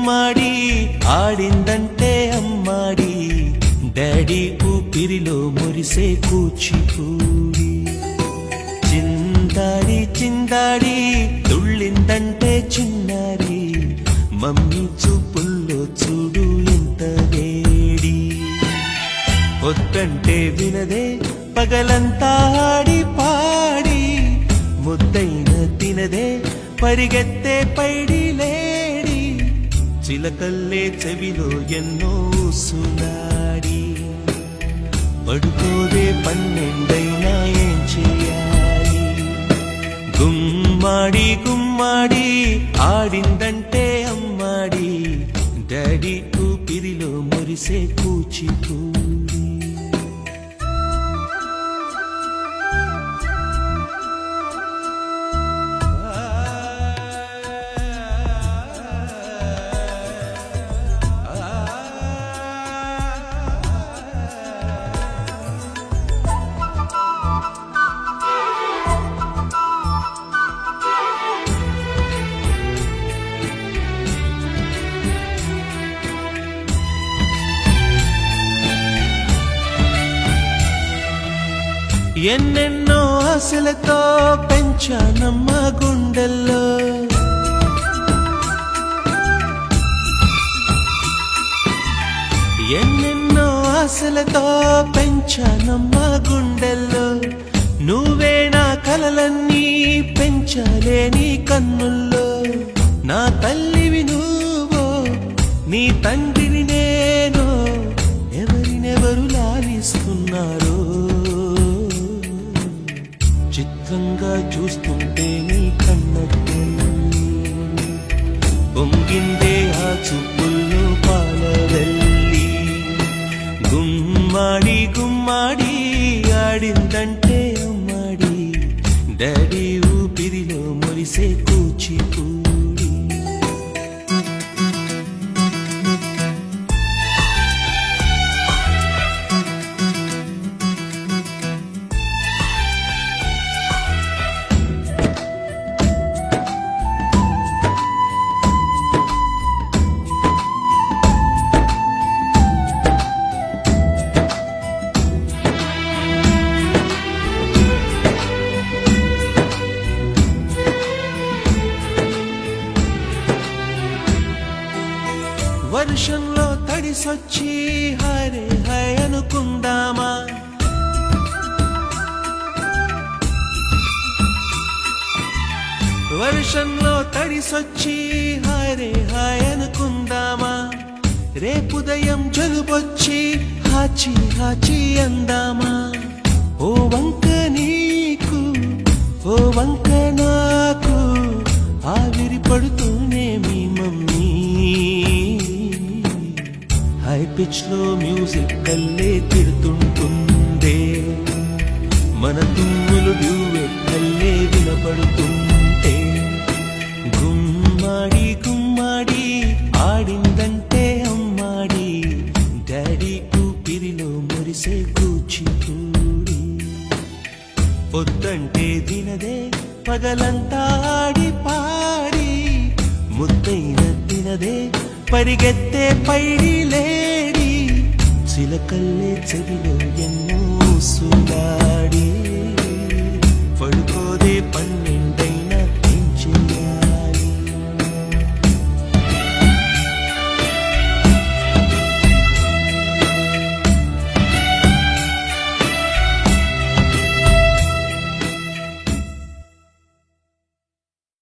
గుమ్మాడి ఆడిందంటే అమ్మాడి డాడీ ఊపిరిలో మురిసే కూచిపూడి చిందాడి చిందాడి తుళ్ళిందంటే చిన్నారి మమ్మీ చూపుల్లో చూడు ఎంత వేడి వద్దంటే వినదే పగలంతా ఆడి పాడి ముద్దైన తినదే పరిగెత్తే పైడి లేడి చిలకల్లే చెవిలో ఎన్నో సునాడి పడుకోదే పన్నెండైనా ఏం చేయాలి గుమ్మాడి గుమ్మాడి ఆడిందంటే అమ్మాడి డాడీ ఊపిరిలో మురిసే కూచిపూడి ఎన్నెన్నో ఆశలతో పెంచానమ్మ గుండెల్లో ఎన్నెన్నో ఆశలతో పెంచానమ్మ గుండెల్లో నువ్వే నా కలలన్నీ పెంచాలే నీ కన్నుల్లో నా తల్లివి నువ్వో నీ తండ్రిని నేను ఎవరినెవరు లాలిస్తున్నారో చిత్రంగా చూస్తుంటే నీ కన్నట్టు పొంగిందే ఆ చూపుల్లో పాలవెల్లి గుమ్మాడి గుమ్మాడి ఆడిందంటే అమ్మాడి డాడీ ఊపిరిలో మురిసే కూచిపూడి వర్షంలో తడిసొచ్చి హరే హై అనుకుందామా వర్షంలో తడిసొచ్చి హరే హై అనుకుందామా రేపుదయం జలుబొచ్చి హాచి హాచి అందామా ఓ వంక నీకు ఓ వంక నాకు ఆవిరి పడుతూనే మీ మమ్మీ హై పిచ్ లో మ్యూజిక్ కల్లే తిడుతుంటుందే మన తుమ్ములు డ్యూయెట్ కల్లే వినపడుతుంటే గుమ్మాడి గుమ్మాడి ఆడిందంటే అమ్మాడి డాడీ ఊపిరిలో మురిసే కూచిపూడి పొద్దంటే తినదే పగలంతా ఆడి పాడి ముద్దైన తినదే పరిగెత్తే పైడి లేడి చిలకల్లే చెవిలో ఎన్నో సులాడి పడుకోదే పన్ను